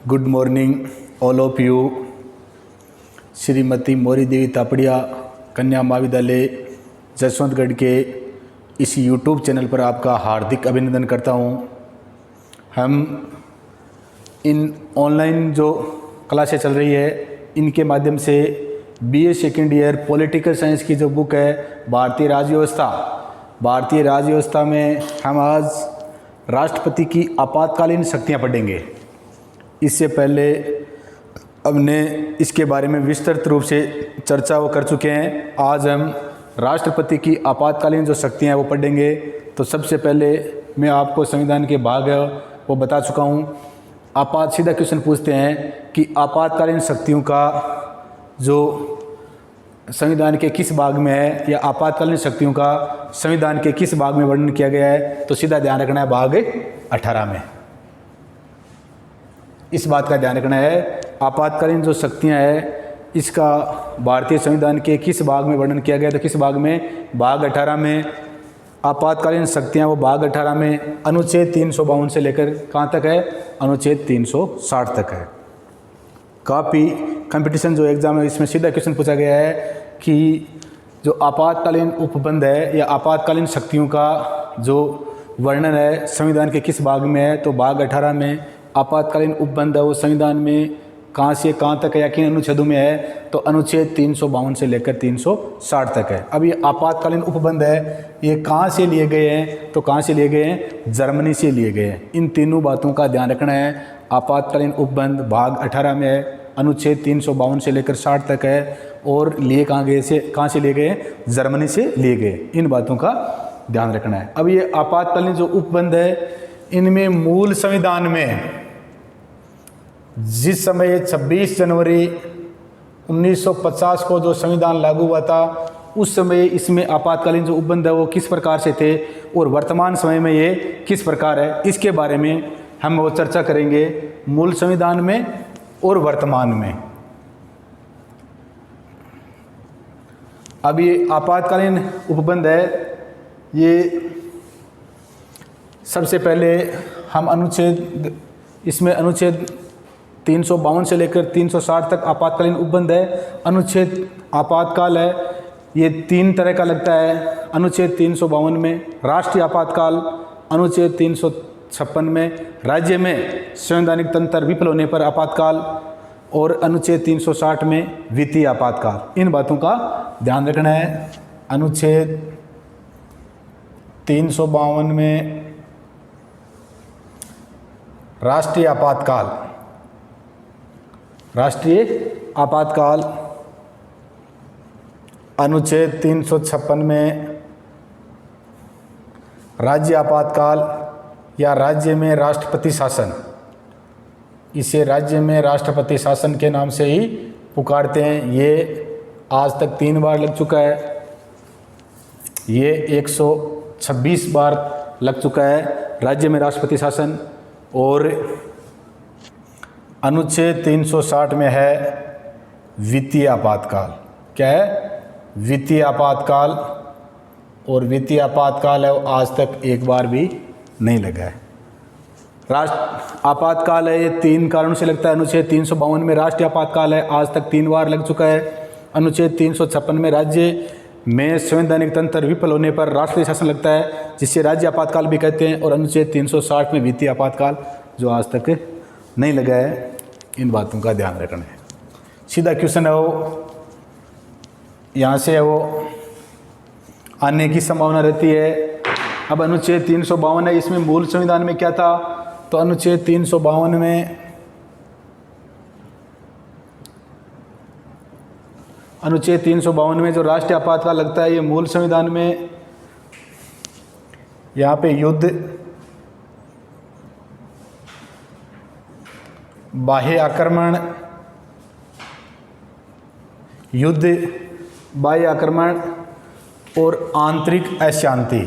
Good morning all of you. Shrimati Mauri Devi Tapadia Kanya Mahavidyalaya Jaswantgarh के इस YouTube channel पर आपका हार्दिक अभिनंदन करता हूं। हम इन ऑनलाइन जो क्लासें चल रही है इनके माध्यम से BA second year political science की जो बुक है भारतीय राज्य व्यवस्था में हम आज राष्ट्रपति की आपातकालीन शक्तियां पढ़ेंगे। इससे पहले हमने इसके बारे में विस्तृत रूप से चर्चा वो कर चुके हैं। आज हम राष्ट्रपति की आपातकालीन जो शक्तियां हैं वो पढ़ेंगे। तो सबसे पहले मैं आपको संविधान के भाग है वो बता चुका हूँ। सीधा क्वेश्चन पूछते हैं कि आपातकालीन शक्तियों का जो संविधान के किस भाग में है या आपातकालीन शक्तियों का संविधान के किस भाग में वर्णन किया गया है, तो सीधा ध्यान रखना है भाग 18 में। इस बात का ध्यान रखना है आपातकालीन जो शक्तियां है इसका भारतीय संविधान के किस भाग में वर्णन किया गया, तो किस भाग में, भाग 18 में। आपातकालीन शक्तियां वो भाग 18 में अनुच्छेद 352 से लेकर कहाँ तक है, अनुच्छेद 360 तक है। काफ़ी कंपटीशन जो एग्ज़ाम है इसमें सीधा क्वेश्चन पूछा गया है कि जो आपातकालीन उपबंध है या आपातकालीन शक्तियों का जो वर्णन है संविधान के किस भाग में है, तो भाग 18 में आपातकालीन उपबंध है वो संविधान में कहाँ से कहाँ तक है या किन अनुच्छेदों में है, तो अनुच्छेद 352 से लेकर 360 तक है। अब ये आपातकालीन उपबंध है ये कहाँ से लिए गए हैं, तो कहाँ से लिए गए हैं, जर्मनी से लिए गए हैं। इन तीनों बातों का ध्यान रखना है। आपातकालीन उपबंध भाग 18 में है, अनुच्छेद 352 से लेकर 60 तक है, और लिए कहाँ से लिए गए, जर्मनी से लिए गए। इन बातों का ध्यान रखना है। अब ये आपातकालीन जो उपबंध है इनमें मूल संविधान में जिस समय 26 जनवरी 1950 को जो संविधान लागू हुआ था उस समय इसमें आपातकालीन जो उपबंध है वो किस प्रकार से थे और वर्तमान समय में ये किस प्रकार है, इसके बारे में हम वो चर्चा करेंगे मूल संविधान में और वर्तमान में। अब ये आपातकालीन उपबंध है ये सबसे पहले हम इसमें अनुच्छेद 352 से लेकर 360 तक आपातकालीन उपबंध है। अनुच्छेद आपातकाल है ये 3 तरह का लगता है। अनुच्छेद 352 में राष्ट्रीय आपातकाल, अनुच्छेद 356 में राज्य में संवैधानिक तंत्र विफल होने पर आपातकाल, और अनुच्छेद 360 में वित्तीय आपातकाल। इन बातों का ध्यान रखना है। अनुच्छेद 352 में राष्ट्रीय आपातकाल, अनुच्छेद 356 में राज्य आपातकाल या राज्य में राष्ट्रपति शासन, इसे राज्य में राष्ट्रपति शासन के नाम से ही पुकारते हैं। ये आज तक 3 बार लग चुका है, ये 126 बार लग चुका है राज्य में राष्ट्रपति शासन। और अनुच्छेद 360 में है वित्तीय आपातकाल। क्या है, वित्तीय आपातकाल, और वित्तीय आपातकाल है वो आज तक एक बार भी नहीं लगा है। राष्ट्र आपातकाल है ये 3 कारणों से लगता है। अनुच्छेद 352 में राष्ट्रीय आपातकाल है, आज तक 3 बार लग चुका है। अनुच्छेद 356 में राज्य में संवैधानिक तंत्र विफल होने पर राष्ट्रीय शासन लगता है जिससे राज्य आपातकाल भी कहते हैं। और अनुच्छेद 360 में वित्तीय आपातकाल जो आज तक नहीं लगा है। इन बातों का ध्यान रखना है। सीधा क्वेश्चन है वो यहाँ से है वो आने की संभावना रहती है। अब अनुच्छेद 352 है, इसमें मूल संविधान में क्या था, तो अनुच्छेद 352 में जो राष्ट्रीय आपातकाल लगता है ये मूल संविधान में यहाँ पे युद्ध, बाह्य आक्रमण, बाह्य आक्रमण और आंतरिक अशांति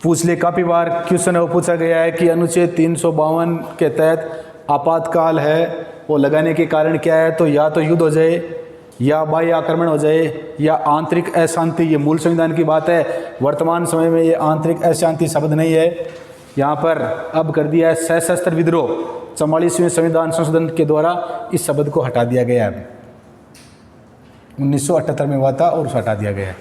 पूछ ले। काफ़ी बार क्वेश्चन है वो पूछा गया है कि अनुच्छेद 352 के तहत आपातकाल है वो लगाने के कारण क्या है, तो या तो युद्ध हो जाए या बाह्य आक्रमण हो जाए या आंतरिक अशांति, ये मूल संविधान की बात है। वर्तमान समय में ये आंतरिक अशांति शब्द नहीं है, यहाँ पर अब कर दिया है सशस्त्र विद्रोह। 44वें संविधान संशोधन के द्वारा इस शब्द को हटा दिया गया है। 1978 में हुआ था और उसे हटा दिया गया है।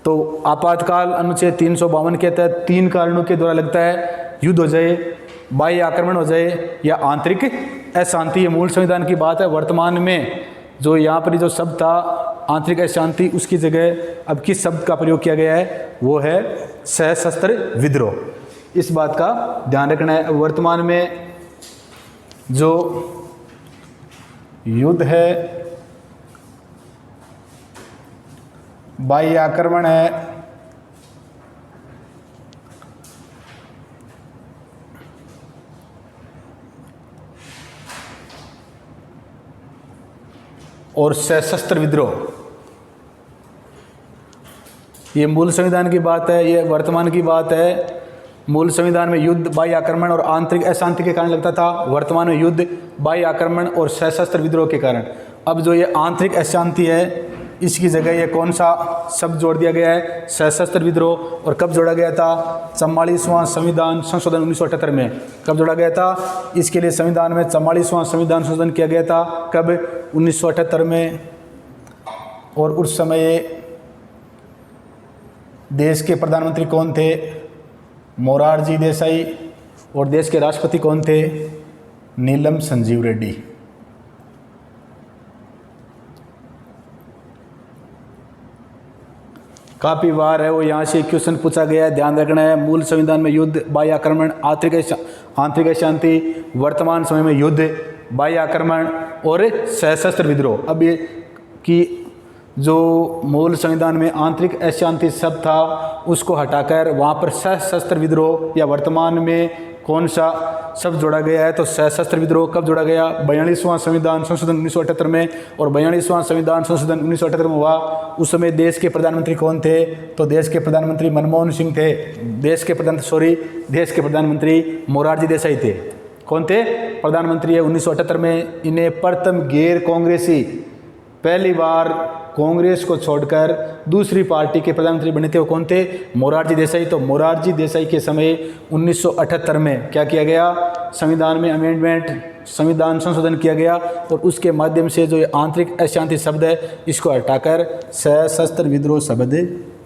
तो आपातकाल अनुच्छेद 352 के तहत 3 कारणों के द्वारा लगता है, युद्ध हो जाए, बाह्य आक्रमण हो जाए या आंतरिक अशांति। ये मूल संविधान की बात है। वर्तमान में जो यहाँ पर जो शब्द था आंतरिक अशांति, उसकी जगह अब किस शब्द का प्रयोग किया गया है, वो है सशस्त्र विद्रोह। इस बात का ध्यान रखना है। वर्तमान में जो युद्ध है, बाह्य आक्रमण है, और सशस्त्र विद्रोह, ये मूल संविधान की बात है, ये वर्तमान की बात है। मूल संविधान में युद्ध, बाह्य आक्रमण और आंतरिक अशांति के कारण लगता था। वर्तमान में युद्ध, बाह्य आक्रमण और सशस्त्र विद्रोह के कारण। अब जो ये आंतरिक अशांति है, इसकी जगह ये कौन सा शब्द जोड़ दिया गया है, सशस्त्र विद्रोह। और कब जोड़ा गया था, 44वां संविधान संशोधन 1978 में। कब जोड़ा गया था, इसके लिए संविधान में 44वां संविधान संशोधन किया गया था। कब, 1978 में। और उस समय देश के प्रधानमंत्री कौन थे, मोरारजी देसाई। और देश के राष्ट्रपति कौन थे, नीलम संजीव रेड्डी। काफ़ी बार है वो यहाँ से क्वेश्चन पूछा गया है, ध्यान रखना है। मूल संविधान में युद्ध, बाह्य आक्रमण, आंतरिक अशांति। वर्तमान समय में युद्ध, बाह्य आक्रमण और सशस्त्र विद्रोह। अब ये कि जो मूल संविधान में आंतरिक अशांति शब्द था, उसको हटाकर वहाँ पर सशस्त्र विद्रोह या वर्तमान में कौन सा शब्द जोड़ा गया है, तो सशस्त्र विद्रोह कब जोड़ा गया, 42वां संविधान संशोधन 1978 में। और 42वां संविधान संशोधन 1978 में हुआ, उस समय देश के प्रधानमंत्री कौन थे, तो देश के प्रधानमंत्री मनमोहन सिंह थे। देश के प्रधानमंत्री मोरारजी देसाई थे। कौन थे, प्रधानमंत्री है। 1978 में इन्हें प्रथम गैर कांग्रेसी, पहली बार कांग्रेस को छोड़कर दूसरी पार्टी के प्रधानमंत्री बने थे। वो कौन थे, मोरारजी देसाई। तो मोरारजी देसाई के समय 1978 में क्या किया गया, संविधान में अमेंडमेंट, संविधान संशोधन किया गया। और उसके माध्यम से जो ये आंतरिक अशांति शब्द है, इसको हटाकर सशस्त्र विद्रोह शब्द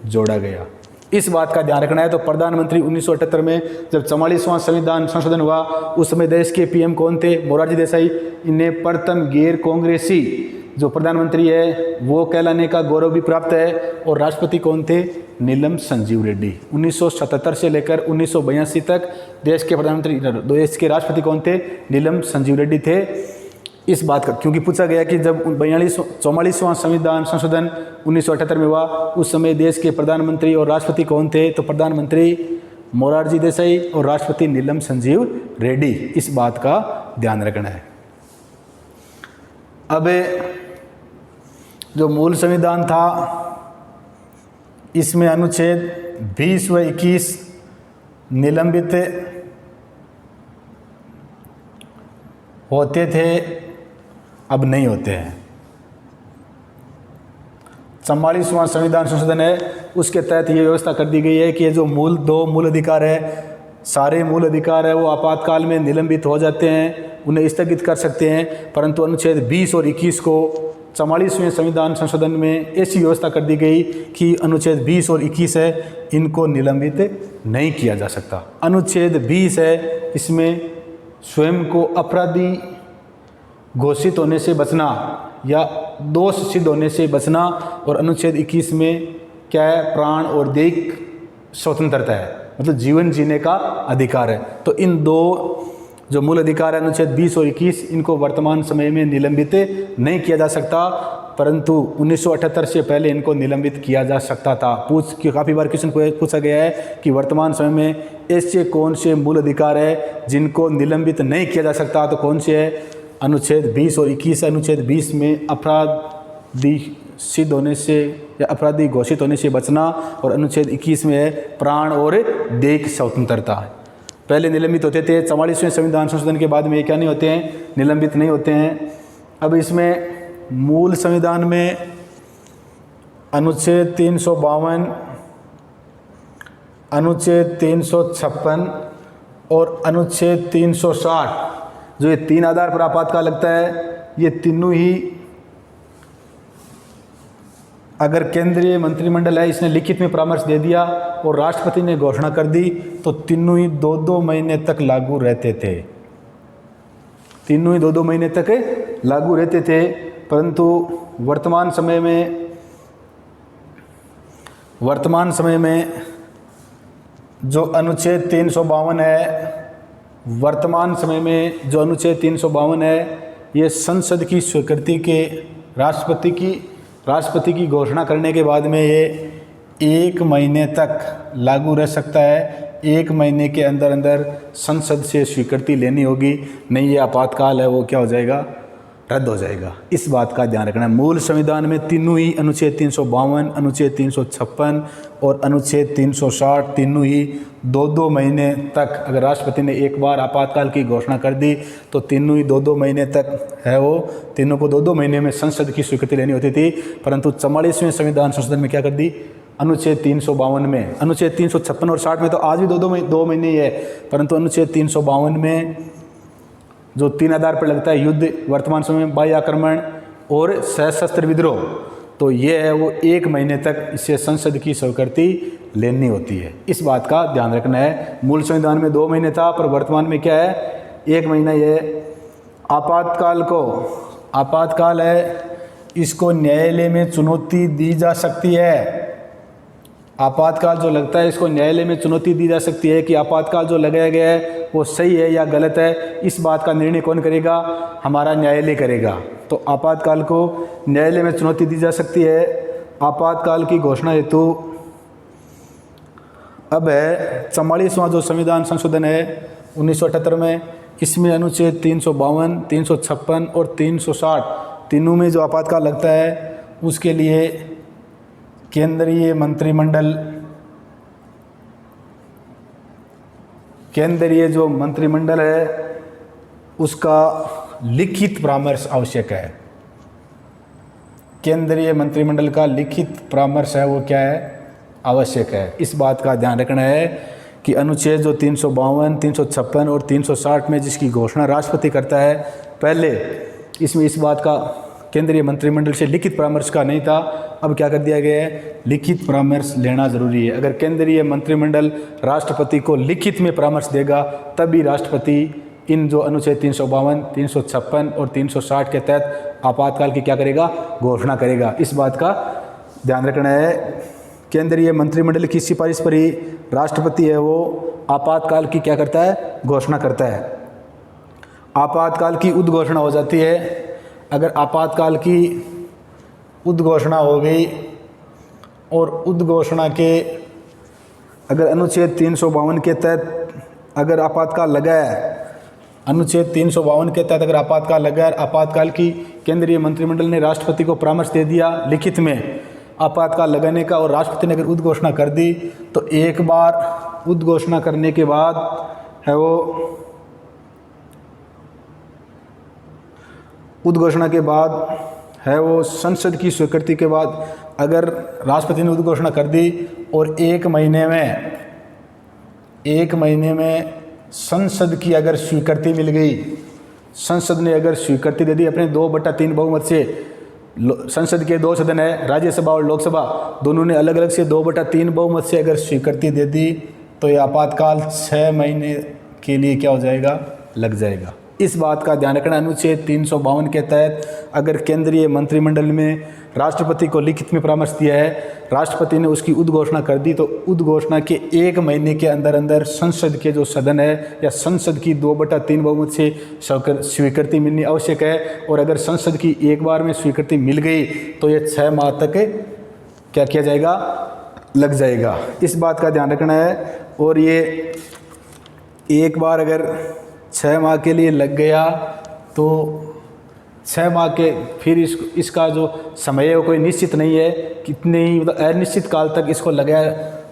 जोड़ा गया। इस बात का ध्यान रखना है। तो प्रधानमंत्री 1978 में जब 44वां संविधान संशोधन हुआ, उस समय देश के पीएम कौन थे, मोरारजी देसाई। इन्हें प्रथम गैर कांग्रेसी जो प्रधानमंत्री है वो कहलाने का गौरव भी प्राप्त है। और राष्ट्रपति कौन थे, नीलम संजीव रेड्डी। 1977 से लेकर 1982 तक देश के प्रधानमंत्री, देश के राष्ट्रपति कौन थे, नीलम संजीव रेड्डी थे। इस बात का क्योंकि पूछा गया कि जब 44वां संविधान संशोधन 1978 में हुआ, उस समय देश के प्रधानमंत्री और राष्ट्रपति कौन थे, तो प्रधानमंत्री मोरारजी देसाई और राष्ट्रपति नीलम संजीव रेड्डी। इस बात का ध्यान रखना है। अब जो मूल संविधान था, इसमें अनुच्छेद 20 व 21 निलंबित होते थे, अब नहीं होते हैं। 44वां संविधान संशोधन है, उसके तहत ये व्यवस्था कर दी गई है कि ये जो दो मूल अधिकार है, सारे मूल अधिकार है वो आपातकाल में निलंबित हो जाते हैं, उन्हें स्थगित कर सकते हैं। परंतु अनुच्छेद 20 और 21 को 44वें संविधान संशोधन में ऐसी व्यवस्था कर दी गई कि अनुच्छेद 20 और 21 है, इनको निलंबित नहीं किया जा सकता। अनुच्छेद 20 है, इसमें स्वयं को अपराधी घोषित होने से बचना या दोष सिद्ध होने से बचना। और अनुच्छेद 21 में क्या है, प्राण और दैहिक स्वतंत्रता है, मतलब जीवन जीने का अधिकार है। तो इन दो जो मूल अधिकार है, अनुच्छेद 20 और 21, इनको वर्तमान समय में निलंबित नहीं किया जा सकता, परंतु 1978 से पहले इनको निलंबित किया जा सकता था। काफ़ी बार क्वेश्चन पूछा गया है कि वर्तमान समय में ऐसे कौन से मूल अधिकार है जिनको निलंबित नहीं किया जा सकता, तो कौन से है, अनुच्छेद 20 और 21। अनुच्छेद 20 में अपराधी सिद्ध होने से या अपराधी घोषित होने से बचना, और अनुच्छेद 21 में है प्राण और दैहिक स्वतंत्रता। पहले निलंबित होते थे, 44वें संविधान संशोधन के बाद में ये क्या नहीं होते हैं, निलंबित नहीं होते हैं। अब इसमें मूल संविधान में अनुच्छेद 352, अनुच्छेद 356 और अनुच्छेद 360 जो ये 3 आधार पर आपातकाल लगता है, ये तीनों ही अगर केंद्रीय मंत्रिमंडल है इसने लिखित में परामर्श दे दिया और राष्ट्रपति ने घोषणा कर दी तो तीनों ही 2-2 महीने तक लागू रहते थे। तीनों ही 2-2 महीने तक लागू रहते थे। परंतु वर्तमान समय में जो अनुच्छेद 352 है, वर्तमान समय में जो अनुच्छेद 352 है, ये संसद की स्वीकृति के राष्ट्रपति की घोषणा करने के बाद में ये 1 महीने तक लागू रह सकता है। 1 महीने के अंदर अंदर संसद से स्वीकृति लेनी होगी, नहीं ये आपातकाल है वो क्या हो जाएगा, रद्द हो जाएगा। इस बात का ध्यान रखना है। मूल संविधान में तीनों ही अनुच्छेद 352, अनुच्छेद 356 और अनुच्छेद 360 तीनों ही 2-2 महीने तक अगर राष्ट्रपति ने एक बार आपातकाल की घोषणा कर दी तो तीनों ही 2-2 महीने तक है वो, तीनों को 2-2 महीने में संसद की स्वीकृति लेनी होती थी। परंतु 44वें संविधान संशोधन में क्या कर दी, अनुच्छेद 352 में, अनुच्छेद 356 और 60 में तो आज भी 2 महीने ही है, परंतु अनुच्छेद 352 में जो 3 आधार पर लगता है, युद्ध, वर्तमान समय में बाह्य आक्रमण और सशस्त्र विद्रोह, तो ये है वो 1 महीने तक इसे संसद की स्वीकृति लेनी होती है। इस बात का ध्यान रखना है। मूल संविधान में 2 महीने था, पर वर्तमान में क्या है, 1 महीना। ये आपातकाल है, इसको न्यायालय में चुनौती दी जा सकती है। आपातकाल जो लगता है इसको न्यायालय में चुनौती दी जा सकती है कि आपातकाल जो लगाया गया है वो सही है या गलत है। इस बात का निर्णय कौन करेगा, हमारा न्यायालय करेगा। तो आपातकाल को न्यायालय में चुनौती दी जा सकती है। आपातकाल की घोषणा हेतु अब है 44वां जो संविधान संशोधन है 1978 में, इसमें अनुच्छेद 352, 356 और 360 तीनों में जो आपातकाल लगता है उसके लिए केंद्रीय जो मंत्रिमंडल है उसका लिखित परामर्श आवश्यक है। केंद्रीय मंत्रिमंडल का लिखित परामर्श है वो क्या है, आवश्यक है। इस बात का ध्यान रखना है कि अनुच्छेद जो 352, 356 और 360 में जिसकी घोषणा राष्ट्रपति करता है, पहले इसमें इस बात का केंद्रीय मंत्रिमंडल से लिखित परामर्श का नहीं था, अब क्या कर दिया गया है, लिखित परामर्श लेना जरूरी है। अगर केंद्रीय मंत्रिमंडल राष्ट्रपति को लिखित में परामर्श देगा तभी राष्ट्रपति इन जो अनुच्छेद 352, 356 और 360 के तहत आपातकाल की क्या करेगा, घोषणा करेगा। इस बात का ध्यान रखना है। केंद्रीय मंत्रिमंडल की सिफारिश पर ही राष्ट्रपति है वो आपातकाल की क्या करता है, घोषणा करता है। आपातकाल की उद्घोषणा हो जाती है। अगर आपातकाल की उद्घोषणा हो गई और उद्घोषणा के अगर अनुच्छेद 352 के तहत अगर आपातकाल लगा है, अनुच्छेद 352 के तहत अगर आपातकाल लगा है, आपातकाल की केंद्रीय मंत्रिमंडल ने राष्ट्रपति को परामर्श दे दिया लिखित में आपातकाल लगाने का और राष्ट्रपति ने अगर उद्घोषणा कर दी तो एक बार उद्घोषणा करने के बाद है वो उद्घोषणा के बाद है वो संसद की स्वीकृति के बाद अगर राष्ट्रपति ने उद्घोषणा कर दी और 1 महीने में संसद की अगर स्वीकृति मिल गई, संसद ने अगर स्वीकृति दे दी अपने 2/3 बहुमत से, संसद के 2 सदन है, राज्यसभा और लोकसभा, दोनों ने अलग अलग से 2/3 बहुमत से अगर स्वीकृति दे दी तो ये आपातकाल 6 महीने के लिए क्या हो जाएगा, लग जाएगा। इस बात का ध्यान रखना। अनुच्छेद 352 के तहत अगर केंद्रीय मंत्रिमंडल में राष्ट्रपति को लिखित में परामर्श दिया है, राष्ट्रपति ने उसकी उद्घोषणा कर दी तो उद्घोषणा के 1 महीने के अंदर अंदर संसद के जो सदन है या संसद की 2/3 बहुमत से स्वीकृति मिलनी आवश्यक है। और अगर संसद की एक बार में स्वीकृति मिल गई तो ये 6 माह तक क्या किया जाएगा, लग जाएगा। इस बात का ध्यान रखना है। और ये एक बार अगर 6 माह के लिए लग गया तो 6 माह के फिर इसका जो समय है वो कोई निश्चित नहीं है, कितने ही मतलब अनिश्चित काल तक इसको लगाया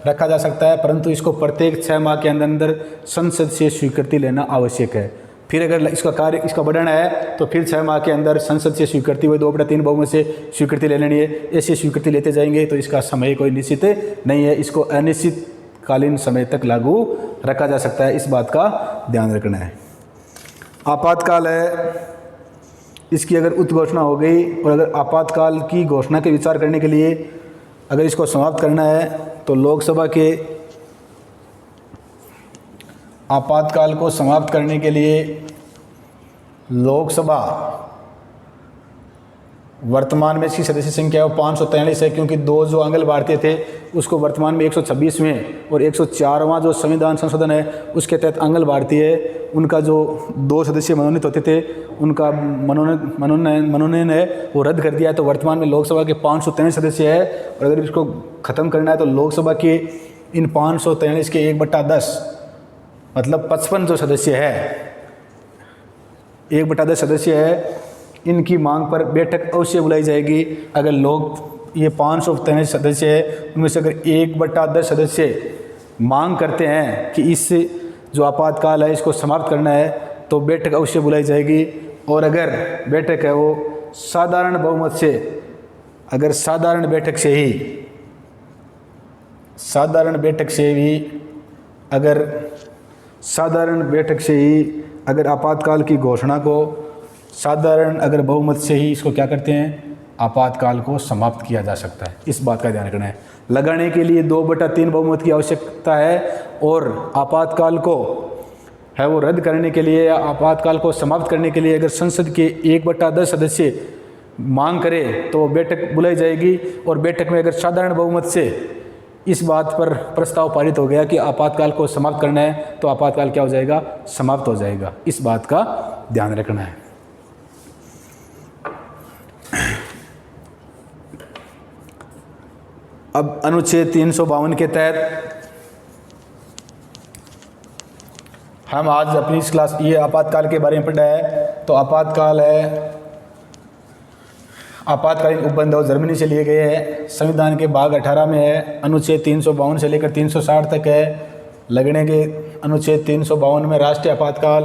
रखा जा सकता है, परंतु इसको प्रत्येक 6 माह के अंदर अंदर संसद से स्वीकृति लेना आवश्यक है। फिर अगर इसका कार्य इसका बढ़ाना है तो फिर 6 माह के अंदर संसद से स्वीकृति हुई 2/3 बहुमत से स्वीकृति ले लेनी है। ऐसी स्वीकृति लेते जाएंगे तो इसका समय कोई निश्चित नहीं है, इसको अनिश्चितकालीन समय तक लागू रखा जा सकता है। इस बात का ध्यान रखना है। आपातकाल है, इसकी अगर उद्घोषणा हो गई और अगर आपातकाल की घोषणा के विचार करने के लिए अगर इसको समाप्त करना है तो लोकसभा के आपातकाल को समाप्त करने के लिए लोकसभा वर्तमान में इसकी सदस्य संख्या 543 है, क्योंकि 2 जो आंग्ल भारतीय थे उसको वर्तमान में 126वें और 104वां जो संविधान संशोधन है उसके तहत आंग्ल भारतीय उनका जो 2 सदस्य मनोनीत होते थे उनका मनोनयन है वो रद्द कर दिया है। तो वर्तमान में लोकसभा के 543 सदस्य है और अगर इसको ख़त्म करना है तो लोकसभा के इन 543 के 1/10 मतलब 55 जो सदस्य है 1/10 सदस्य है, इनकी मांग पर बैठक अवश्य बुलाई जाएगी। अगर लोग ये 543 सदस्य है उनमें से अगर 1/10 सदस्य मांग करते हैं कि इस जो आपातकाल है इसको समाप्त करना है तो बैठक अवश्य बुलाई जाएगी। और अगर बैठक है वो साधारण बहुमत से, अगर साधारण बैठक से ही अगर आपातकाल की घोषणा को साधारण अगर बहुमत से ही इसको क्या करते हैं आपातकाल को समाप्त किया जा सकता है। इस बात का ध्यान रखना है। लगाने के लिए 2/3 बहुमत की आवश्यकता है और आपातकाल को है वो रद्द करने के लिए या आपातकाल को समाप्त करने के लिए अगर संसद के 1/10 सदस्य मांग करे तो बैठक बुलाई जाएगी। और बैठक में अगर साधारण बहुमत से इस बात पर प्रस्ताव पारित हो गया कि आपातकाल को समाप्त करना है तो आपातकाल क्या हो जाएगा, समाप्त हो जाएगा। इस बात का ध्यान रखना है। अब अनुच्छेद 352 के तहत हम आज अपनी इस क्लास ये आपातकाल के बारे में पढ़ा है। तो आपातकाल है, आपातकालीन उपबंध जर्मनी से लिए गए हैं। संविधान के भाग 18 में है, अनुच्छेद 352 से लेकर 360 तक है। लगने के अनुच्छेद 352 में राष्ट्रीय आपातकाल,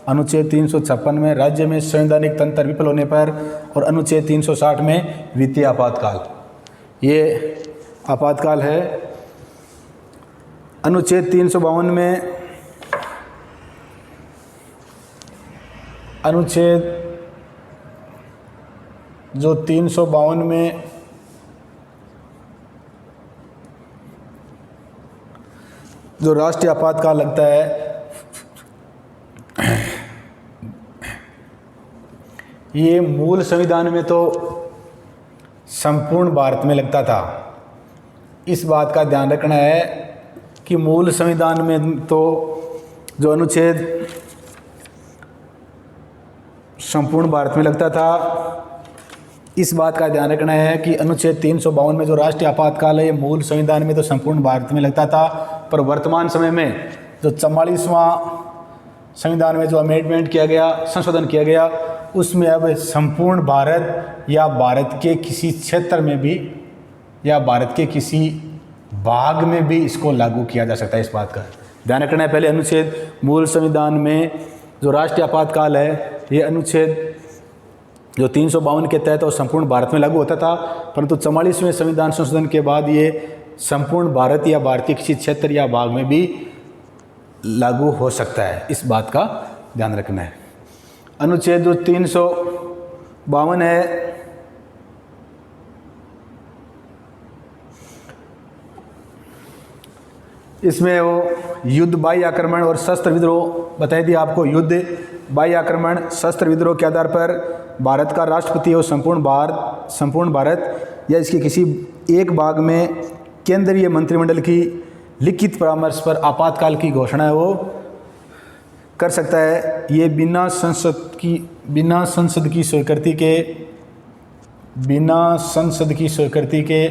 अनुच्छेद 356 में राज्य में संवैधानिक तंत्र विफल होने पर और अनुच्छेद 360 में वित्तीय आपातकाल, ये आपातकाल है। अनुच्छेद 352 में अनुच्छेद जो 352 में जो राष्ट्रीय आपातकाल लगता है ये मूल संविधान में तो संपूर्ण भारत में लगता था। इस बात का ध्यान रखना है कि मूल संविधान में तो जो अनुच्छेद संपूर्ण भारत में लगता था। इस बात का ध्यान रखना है कि अनुच्छेद 352 में जो राष्ट्रीय आपातकाल है ये मूल संविधान में तो संपूर्ण भारत में लगता था, पर वर्तमान समय में जो 44वां संविधान में जो अमेंडमेंट किया गया, संशोधन किया गया, उसमें अब संपूर्ण भारत या भारत के किसी क्षेत्र में भी या भारत के किसी भाग में भी इसको लागू किया जा सकता है। इस बात का ध्यान रखना है। पहले अनुच्छेद मूल संविधान में जो राष्ट्रीय आपातकाल है ये अनुच्छेद जो 352 के तहत और संपूर्ण भारत में लागू होता था, परंतु 44वें संविधान संशोधन के बाद ये संपूर्ण भारत या भारतीय किसी क्षेत्र या भाग में भी लागू हो सकता है। इस बात का ध्यान रखना है। अनुच्छेद जो 352 है इसमें वो युद्ध, बाह्य आक्रमण और शस्त्र विद्रोह बताई थी आपको। युद्ध, बाह्य आक्रमण, शस्त्र विद्रोह के आधार पर भारत का राष्ट्रपति और संपूर्ण भारत या इसके किसी एक भाग में केंद्रीय मंत्रिमंडल की लिखित परामर्श पर आपातकाल की घोषणा है वो कर सकता है। ये बिना संसद की स्वीकृति के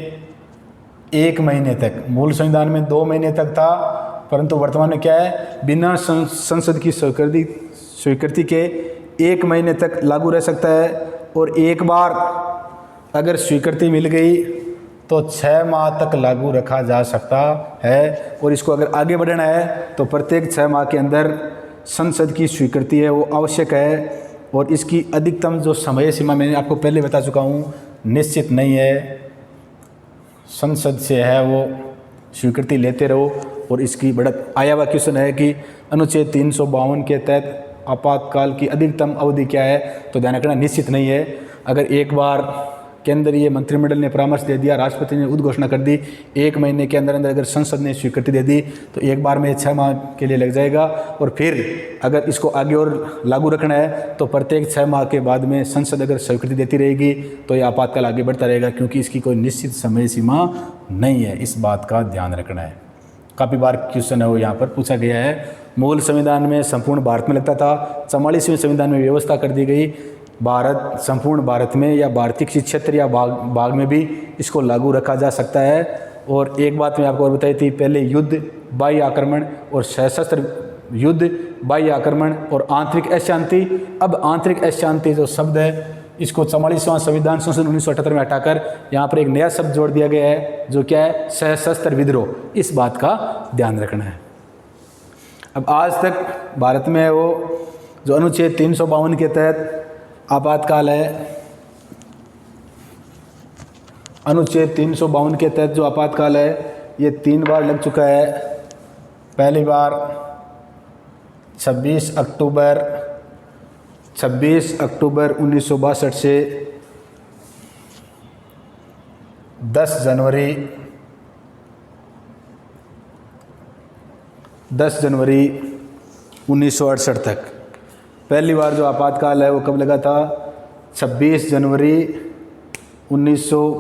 1 महीने तक, मूल संविधान में 2 महीने तक था, परंतु वर्तमान में क्या है, बिना संसद की स्वीकृति के 1 महीने तक लागू रह सकता है। और एक बार अगर स्वीकृति मिल गई तो 6 माह तक लागू रखा जा सकता है। और इसको अगर आगे बढ़ाना है तो प्रत्येक 6 माह के अंदर संसद की स्वीकृति है वो आवश्यक है और इसकी अधिकतम जो समय सीमा मैंने आपको पहले बता चुका हूँ निश्चित नहीं है, संसद से है वो स्वीकृति लेते रहो। और इसकी बढ़त आया हुआ क्वेश्चन है कि अनुच्छेद 352 के तहत आपातकाल की अधिकतम अवधि क्या है, तो ध्यान रखना निश्चित नहीं है। अगर एक बार केंद्रीय मंत्रिमंडल ने परामर्श दे दिया, राष्ट्रपति ने उद्घोषणा कर दी, 1 महीने के अंदर अंदर अगर संसद ने स्वीकृति दे दी तो एक बार में 6 माह के लिए लग जाएगा। और फिर अगर इसको आगे और लागू रखना है तो प्रत्येक 6 माह के बाद में संसद अगर स्वीकृति देती रहेगी तो ये आपातकाल आगे बढ़ता रहेगा, क्योंकि इसकी कोई निश्चित समय सीमा नहीं है। इस बात का ध्यान रखना है। काफ़ी बार क्वेश्चन है वो यहाँ पर पूछा गया है। मूल संविधान में संपूर्ण भारत में लगता था, 44वें संविधान में व्यवस्था कर दी गई भारत संपूर्ण भारत में या भारतीय किसी क्षेत्र या भाग में भी इसको लागू रखा जा सकता है। और एक बात मैं आपको और बताई थी, पहले युद्ध, बाह्य आक्रमण और सशस्त्र युद्ध, बाह्य आक्रमण और आंतरिक अशांति। अब आंतरिक अशांति जो शब्द है इसको 44वां संविधान संशोधन 1978 में हटाकर यहाँ पर एक नया शब्द जोड़ दिया गया है जो क्या है, सशस्त्र विद्रोह। इस बात का ध्यान रखना है। अब आज तक भारत में वो जो अनुच्छेद 352 के तहत आपातकाल है, अनुच्छेद 352 के तहत जो आपातकाल है ये 3 बार लग चुका है। पहली बार 26 अक्टूबर 1962 से 10 जनवरी 1968 तक। पहली बार जो आपातकाल है वो कब लगा था, 26 जनवरी 1900।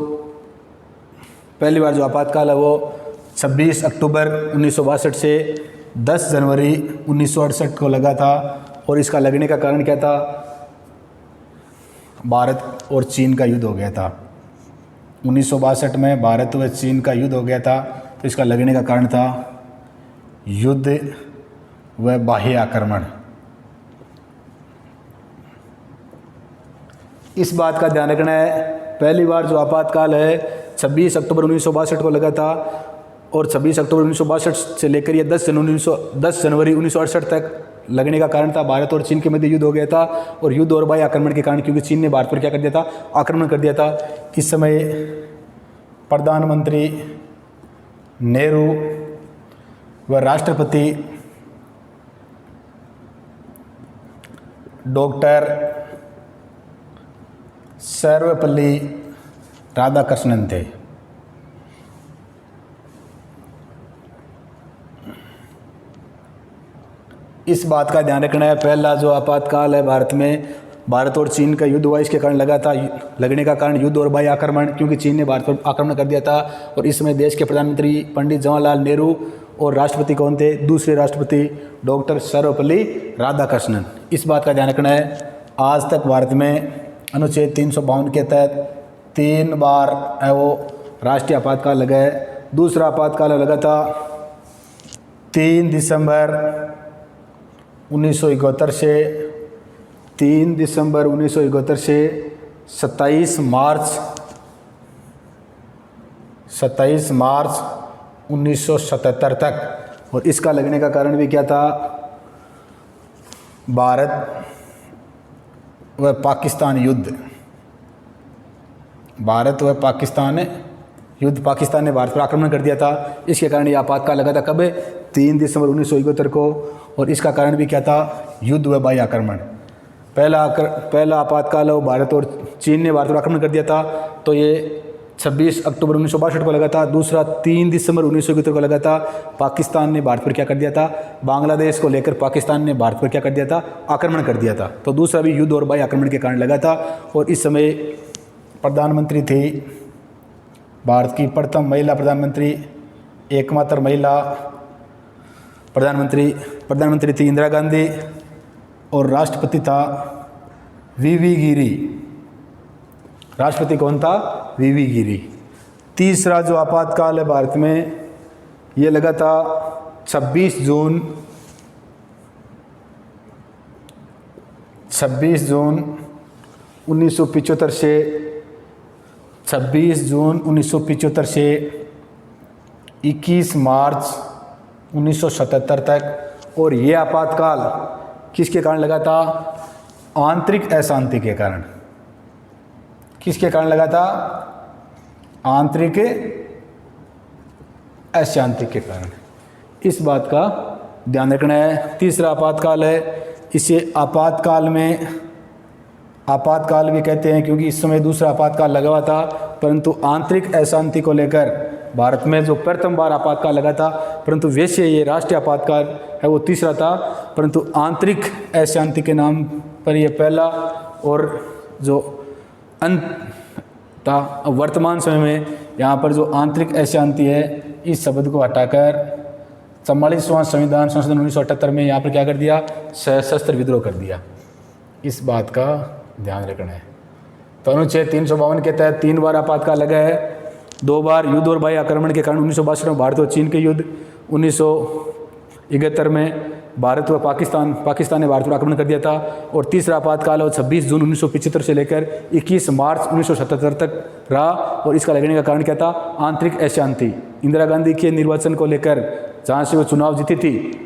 पहली बार जो आपातकाल है वो 26 अक्टूबर 1962 से 10 जनवरी 1968 को लगा था। और इसका लगने का कारण क्या था, भारत और चीन का युद्ध हो गया था। 1962 में भारत व चीन का युद्ध हो गया था, तो इसका लगने का कारण था युद्ध व बाह्य आक्रमण। इस बात का ध्यान रखना है। पहली बार जो आपातकाल है 26 अक्टूबर 1962 को लगा था और 26 अक्टूबर 1962 से लेकर ये 10 जनवरी 1968 तक लगने का कारण था भारत और चीन के मध्य युद्ध हो गया था। और युद्ध और बाह्य आक्रमण के कारण, क्योंकि चीन ने भारत पर क्या कर दिया था, आक्रमण कर दिया था। इस समय प्रधानमंत्री नेहरू व राष्ट्रपति डॉक्टर सर्वपल्ली राधाकृष्णन थे। इस बात का ध्यान रखना है। पहला जो आपातकाल है भारत में, भारत और चीन का युद्ध हुआ, इसके कारण लगा था। लगने का कारण युद्ध और बाह्य आक्रमण, क्योंकि चीन ने भारत पर आक्रमण कर दिया था। और इसमें देश के प्रधानमंत्री पंडित जवाहरलाल नेहरू और राष्ट्रपति कौन थे, दूसरे राष्ट्रपति डॉक्टर सर्वपल्ली राधाकृष्णन। इस बात का ध्यान रखना है। आज तक भारत में अनुच्छेद 352 के तहत 3 बार है वो राष्ट्रीय आपातकाल लगा है। दूसरा आपातकाल लगा था 3 दिसंबर 1971 से 27 मार्च 1977 तक। और इसका लगने का कारण भी क्या था, भारत व पाकिस्तान युद्ध। भारत व पाकिस्तान युद्ध, पाकिस्तान ने भारत पर आक्रमण कर दिया था। इसके कारण ये आपातकाल लगा था कब, 3 दिसंबर 1971 को। और इसका कारण भी क्या था, युद्ध व बाह्य आक्रमण। पहला आपातकाल है वो भारत और चीन ने भारत पर आक्रमण कर दिया था, तो ये 26 अक्टूबर 1962 को लगा था। दूसरा 3 दिसंबर 1971 को लगा था। पाकिस्तान ने भारत पर क्या कर दिया था, बांग्लादेश को लेकर पाकिस्तान ने भारत पर क्या कर दिया था, आक्रमण कर दिया था। तो दूसरा भी युद्ध और बाह्य आक्रमण के कारण लगा था। और इस समय प्रधानमंत्री थी भारत की प्रथम महिला प्रधानमंत्री, एकमात्र महिला प्रधानमंत्री थी इंदिरा गांधी। और राष्ट्रपति था वीवी गिरी। राष्ट्रपति कौन था, वीवी गिरी। तीसरा जो आपातकाल है भारत में, ये लगा था 26 जून 1975 से 26 जून 1975 से 21 मार्च 1977 तक। और ये आपातकाल किसके कारण लगा था? आंतरिक अशांति के कारण। किसके कारण लगा था? आंतरिक अशांति के कारण। इस बात का ध्यान रखना है। तीसरा आपातकाल है, इसे आपातकाल भी कहते हैं क्योंकि इस समय दूसरा आपातकाल लगा हुआ था, परंतु आंतरिक अशांति को लेकर भारत में जो प्रथम बार आपातकाल लगा था, परंतु वैसे ये राष्ट्रीय आपातकाल है वो तीसरा था, परंतु आंतरिक अशांति के नाम पर ये पहला और जो अंत था। वर्तमान समय में यहाँ पर जो आंतरिक अशांति है, इस शब्द को हटाकर 44वां संविधान संशोधन 1978 में यहाँ पर क्या कर दिया? सशस्त्र विद्रोह कर दिया। इस बात का ध्यान रखना है। तो अनुच्छेद 352 के तहत 3 बार आपातकाल लगा है। 2 बार युद्ध और बाह्य आक्रमण के कारण 1962 में भारत और चीन के युद्ध, 1971 में भारत व पाकिस्तान ने भारत पर आक्रमण कर दिया था। और तीसरा आपातकाल और 26 जून 1975 से लेकर 21 मार्च 1977 तक रहा। और इसका लगने का कारण क्या था? आंतरिक अशांति। इंदिरा गांधी के निर्वाचन को लेकर, जहाँ से वो चुनाव जीती थी,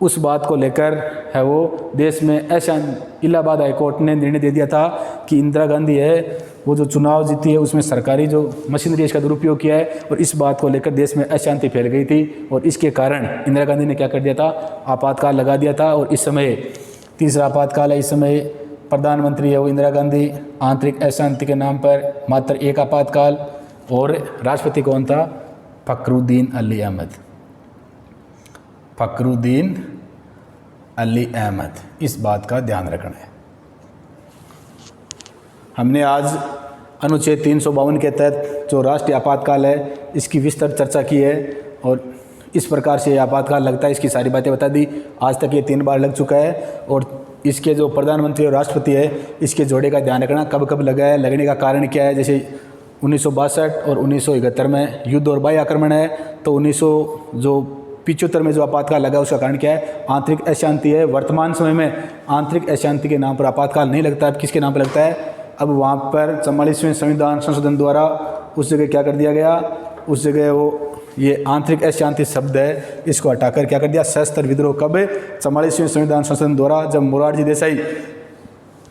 उस बात को लेकर है वो देश में अशांति। इलाहाबाद हाईकोर्ट ने निर्णय दे दिया था कि इंदिरा गांधी है वो जो चुनाव जीती है उसमें सरकारी जो मशीनरी इसका दुरुपयोग किया है, और इस बात को लेकर देश में अशांति फैल गई थी। और इसके कारण इंदिरा गांधी ने क्या कर दिया था? आपातकाल लगा दिया था। और इस समय तीसरा आपातकाल है। इस समय प्रधानमंत्री है वो इंदिरा गांधी। आंतरिक अशांति के नाम पर मात्र एक आपातकाल। और राष्ट्रपति कौन था? फखरुद्दीन अली अहमद। फखरुद्दीन अली अहमद। इस बात का ध्यान रखना है। हमने आज अनुच्छेद 352 के तहत जो राष्ट्रीय आपातकाल है इसकी विस्तृत चर्चा की है, और इस प्रकार से आपातकाल लगता है, इसकी सारी बातें बता दी। आज तक ये 3 बार लग चुका है। और इसके जो प्रधानमंत्री और राष्ट्रपति है, इसके जोड़े का ध्यान रखना, कब कब लगा है, लगने का कारण क्या है। जैसे 1962 और 1971 में युद्ध और बाह्य आक्रमण है, तो 1975 में जो आपातकाल लगा उसका कारण क्या है? आंतरिक अशांति है। वर्तमान समय में आंतरिक अशांति के नाम पर आपातकाल नहीं लगता। अब किसके नाम पर लगता है? अब वहाँ पर 44वें संविधान संशोधन द्वारा उस जगह क्या कर दिया गया? उस जगह वो ये आंतरिक अशांति शब्द है, इसको हटाकर क्या कर दिया? सशस्त्र विद्रोह। कब? 44वें संविधान संशोधन द्वारा, जब मोरारजी देसाई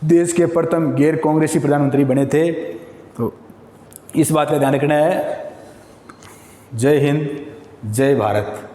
देश के प्रथम गैर कांग्रेसी प्रधानमंत्री बने थे। तो इस बात का ध्यान रखना है। जय हिंद, जय भारत।